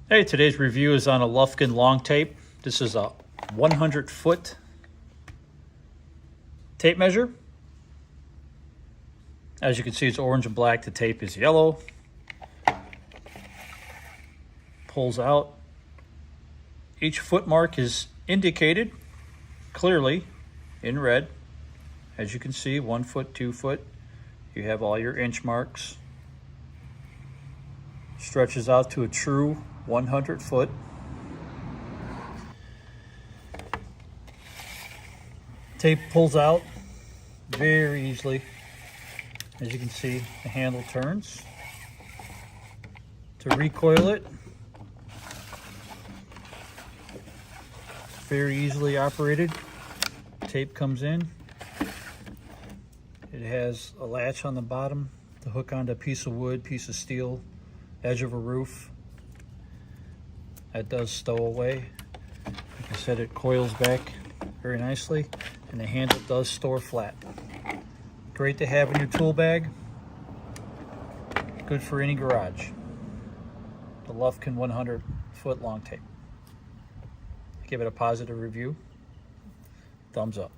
Hey, today's review is on a Lufkin long tape. This is a 100-foot tape measure. As you can see, it's orange and black. The tape is yellow. Pulls out. Each foot mark is indicated clearly in red. As you can see, 1 foot, 2 foot. You have all your inch marks. Stretches out to a true 100 foot. Tape pulls out very easily. As you can see, the handle turns. To recoil it, very easily operated. Tape comes in. It has a latch on the bottom to hook onto a piece of wood, piece of steel, edge of a roof. That does stow away. Like I said, it coils back very nicely, and the handle does store flat. Great to have in your tool bag. Good for any garage. The Lufkin 100-foot long tape. Give it a positive review. Thumbs up.